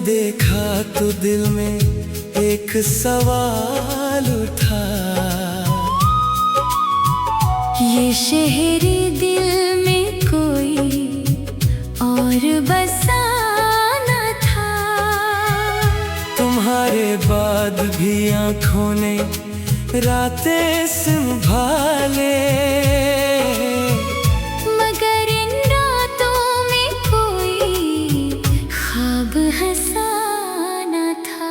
देखा तो दिल में एक सवाल उठा, ये शहरी दिल में कोई और बसा न था। तुम्हारे बाद भी आँखों ने रातें संभाले, मगर इन रातों में कोई ख्वाब हंसा न था।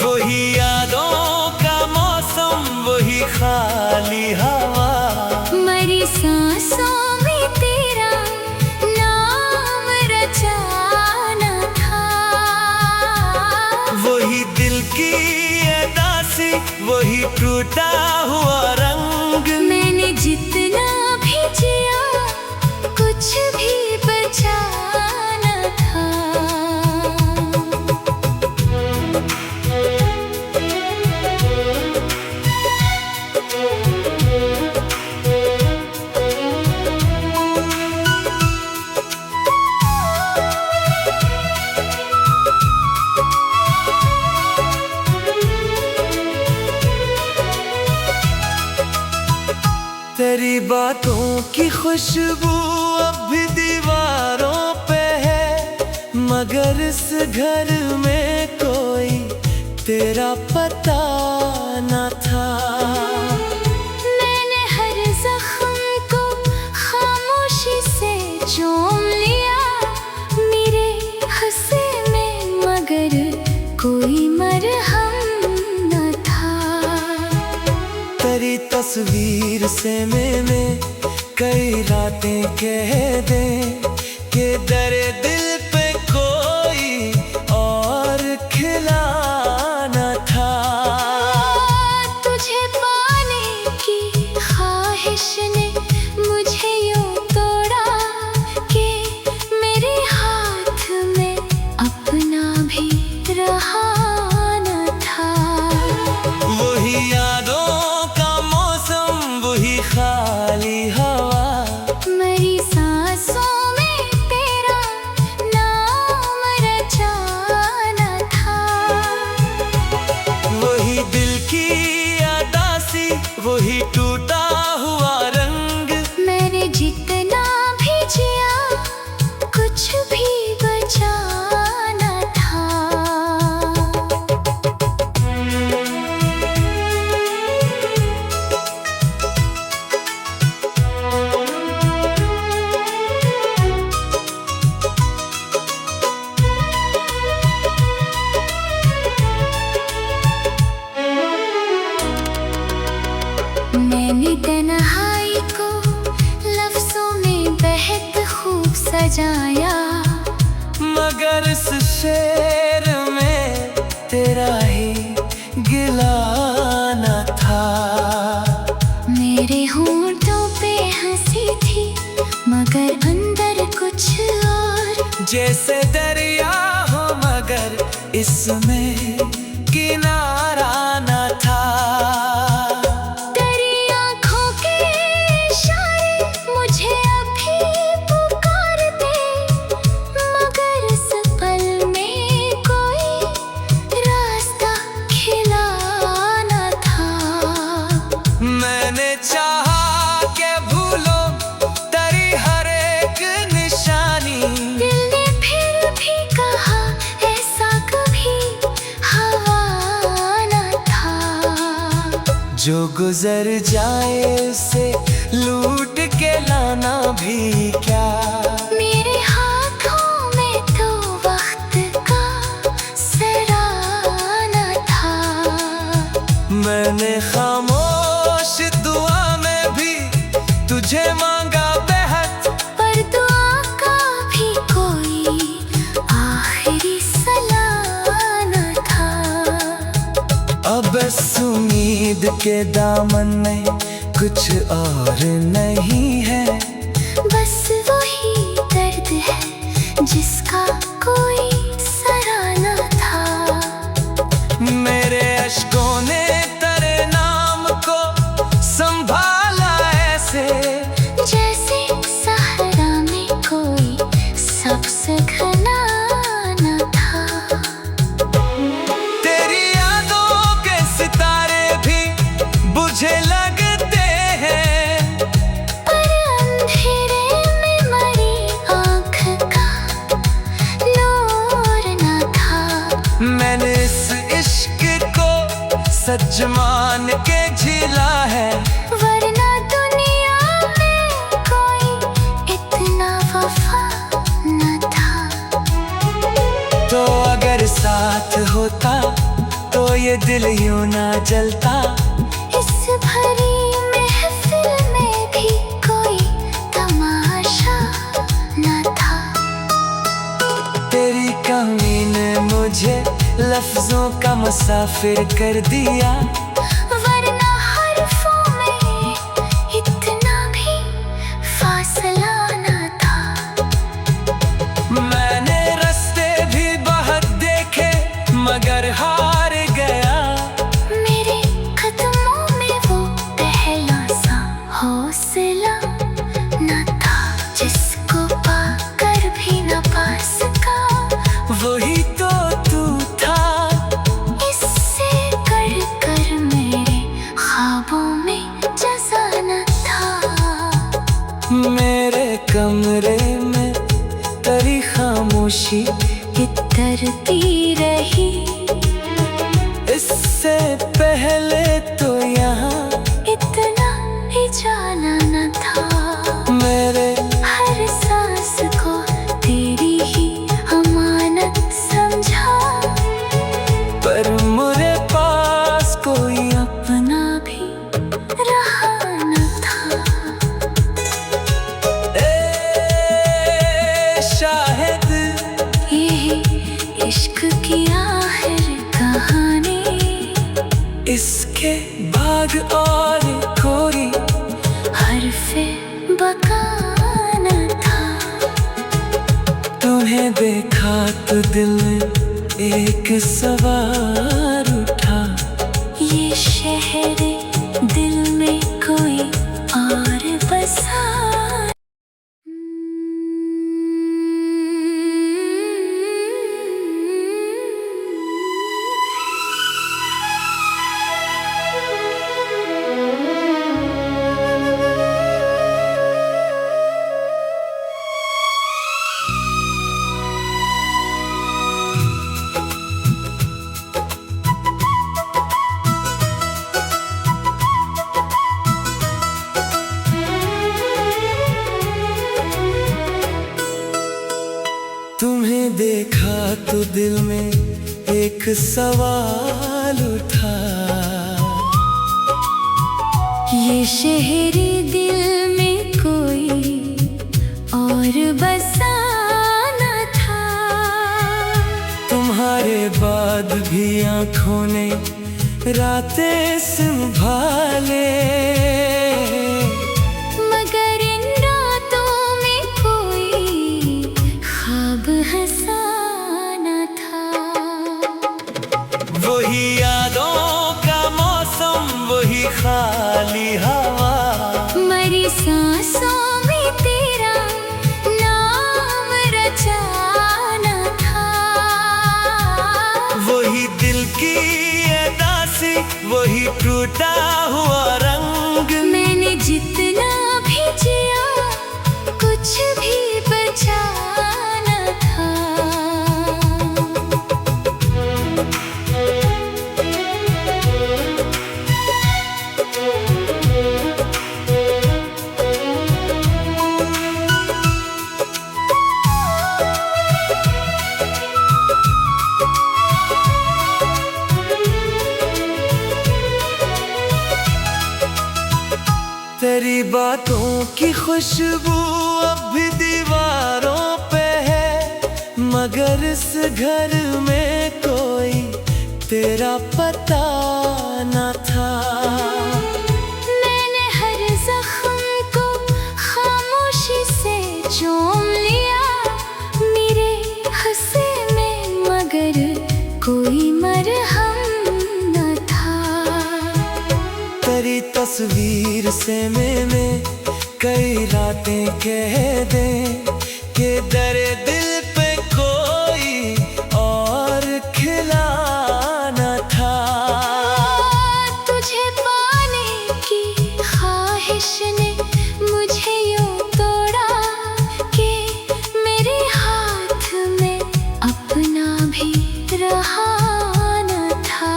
वही यादों का मौसम, वही खाली हवा, मरी सांसों में तेरा नाम रचा न था। वही दिल की अदासी, वही टूटा हुआ रंग। मैंने जितना भी जिया कुछ भी बचा न था। तेरी बातों की खुशबू अब भी दीवारों पे है, मगर इस घर में कोई तेरा पता न था। मैंने हर जख्म को खामोशी से चूम लिया मेरे हंसे में, मगर कोई मरहम न था। तेरी तस्वीर से मैंने कई रातें कह दे कि दरे दिल पे कोई और खिला न था। तुझे पाने की ख्वाहिश ने मुझे यूं तोड़ा कि मेरे हाथ में अपना भी रहा न था। वही यादों का मौसम, वही खाली हवा, मरी सांसों में तेरा नाम रचा न था। वही दिल की अदासी, वही टूटा हुआ रंग। मैंने जितना भी जिया कुछ भी बचा न था। मैंने तन्हाई को लफ्जों में बहुत खूब सजाया, मगर इस शेर में तेरा ही गिला न था। मेरे होंठों पे हंसी थी मगर अंदर कुछ और। जैसे दरिया हो मगर इसमें किनारा न था। तेरी आँखों के इशारे मुझे अभी पुकारते, मगर इस पल में कोई रास्ता खिला न था। मैंने चाहा कि भूलो तेरी हर एक निशानी, दिल ने फिर भी कहा ऐसा कभी हवा न था। जो गुजर जाए उसे लूट के लाना भी क्या। मेरे हाथों में तो वक्त का सरा न था। मैंने खामोश दुआ में भी तुझे मांगा बेहद, पर दुआ का भी कोई आखिरी सलाह न था। अब इस उम्मीद के दामन में कुछ और नहीं है, बस वही दर्द है जिसका कोई सरा न था। मेरे अश्कों ने तेरे नाम को संभाला ऐसे, जैसे सहरा में कोई सबसे घना सच मान के झीला है, वरना दुनिया में कोई इतना वफा न था। तो अगर साथ होता तो ये दिल यूं ना जलता। इस भरी महफिल में भी कोई तमाशा न था। तेरी कमी ने मुझे लफ्जों का मुसाफिर कर दिया, वरना हर्फों में इतना भी फासला न था। मैंने रास्ते भी बहुत देखे मगर हार गया। मेरे कदमों में वो पहला सा हौसला न था, जिसको पाकर भी न पा सका। वही तो तू था, इससे कर कर मेरे ख्वाबों में जज़ा न था। मेरे कमरे में तेरी खामोशी इतरती रही, इससे पहले तो यहाँ इतना ही जाना न था। मेरे हर सांस को तेरी ही अमानत समझा, पर मेरे पास कोई अपना भी रहा न था। शायद यही इश्क की आखिर कहानी, इसके भाग और कोई हर्फ़े बका न था। तुम्हें देखा तो दिल में एक सवाल उठा। ये शहर दिल में कोई और बसा। तुम्हें देखा तो दिल में एक सवाल उठा। ये शहर दिल में कोई और बसा न था। तुम्हारे बाद भी आँखों ने रातें संभाले, मगर इन रातों में कोई ख्वाब हंसा न था। वही यादों का मौसम, वही खाली हवा, मरी सांसों में तेरा नाम रचा न था। वही दिल की ये दासी, वही टूटा हुआ रंग। मैंने जितना भी जिया कुछ भी बचा न था। तेरी बातों की खुशबू अब भी दीवारों पे है, मगर इस घर में कोई तेरा पता न था। मैंने हर जख्म को खामोशी से चूम लिया, मेरे हंसे में मगर कोई मरहम न था। तेरी तस्वीर से मैंने कई रातें कह दे कि दरे दिल पे कोई और खिला न था। तुझे पाने की ख्वाहिश ने मुझे यूं तोड़ा कि मेरे हाथ में अपना भी रहा न था।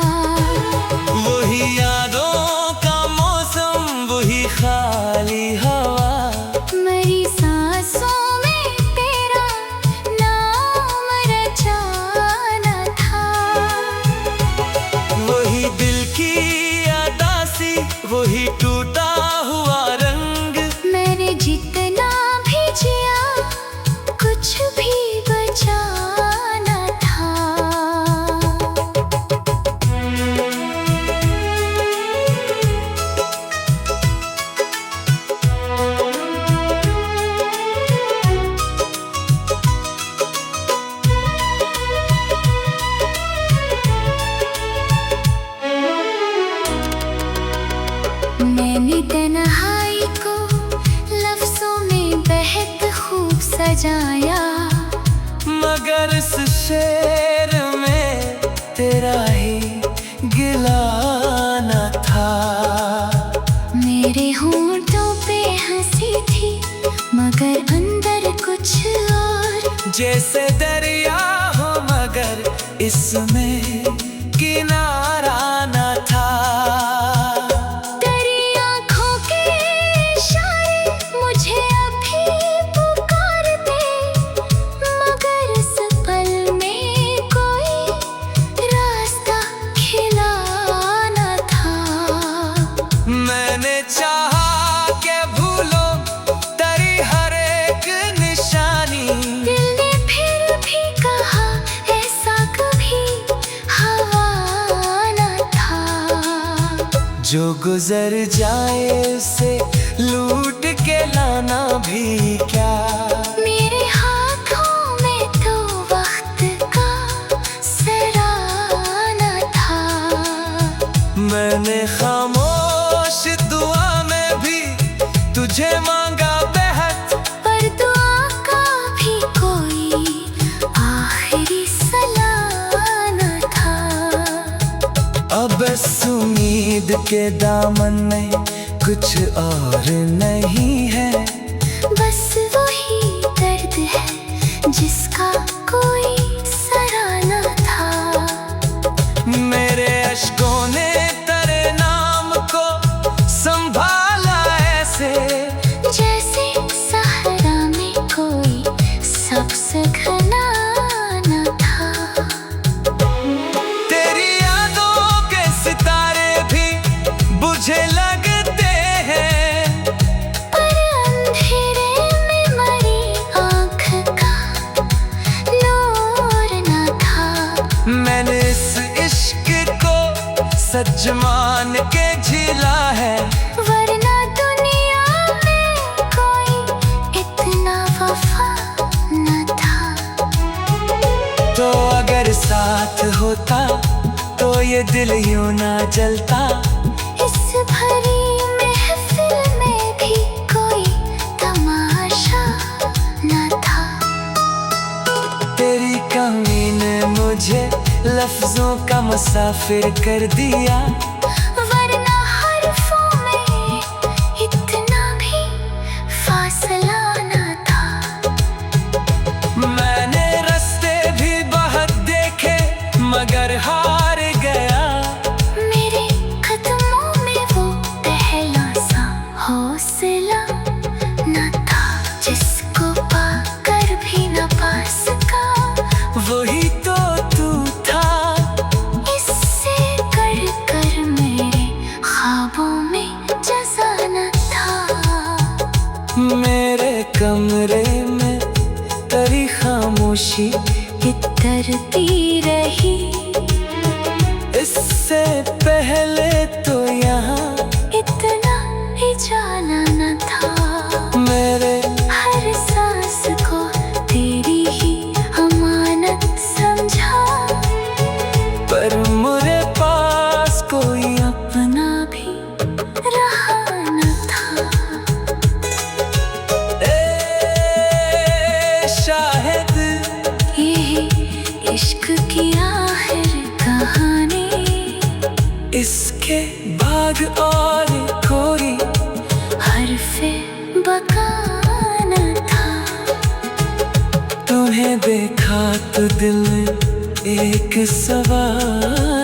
वही सजाया, मगर इस शेर में तेरा ही गिला न था। मेरे होंठों पे हंसी थी मगर अंदर कुछ और। जैसे दरिया हो मगर इसमें किनारा न था। तेरी आँखों के इशारे मुझे अभी पुकारते, मगर इस पल में कोई रास्ता खिला न था। मैंने चाहा कि भूलो तेरी हर एक निशानी, दिल ने फिर भी कहा ऐसा कभी हवा न था। जो गुजर जाए उसे लूट के लाना भी क्या। मेरे हाथों में तो वक्त का सराहना था। मैंने खामोश दुआ में भी तुझे मांगा बेहद, पर दुआ का भी कोई आखिरी सलाह न था। अब बस उम्मीद के दामन में कुछ और नहीं है। बस वही दर्द है जिसका कोई सराहना था। मेरे अश्कों ने तेरे नाम को संभाला ऐसे, जैसे सहरा में कोई सबसे घना न था। तेरी यादों के सितारे भी बुझे लगते हैं, पर अंधेरे में मरी आँख का नूर न था। मैंने इस इश्क को सच मान के झीला है, वरना दुनिया में कोई इतना वफा न था। तो अगर साथ होता तो ये दिल यूं ना जलता। इस भरी महफिल में भी कोई तमाशा न था। तेरी कमी ने मुझे लफ्जों का मुसाफिर कर दिया, वरना हरफों में इतना भी फासला न था। मैंने रास्ते भी बहुत देखे मगर हार गया। मेरे कदमों में वो पहला सा हौसला न था, जिसको पाकर भी न पा सका। वही तो तू था, इससे कर कर मेरे ख्वाबों में जज़ा न था। मेरे कमरे में तेरी खामोशी इतरती रही, इससे पहले तो यहाँ इतना ही जाना न था। मेरे हर सांस को तेरी ही अमानत समझा, पर मेरे पास कोई अपना भी रहा न था। शायद यही इश्क की आखिर कहानी, इसके बाद और कोई हर्फ़े बका न था। तुम्हें देखा तो दिल में एक सवाल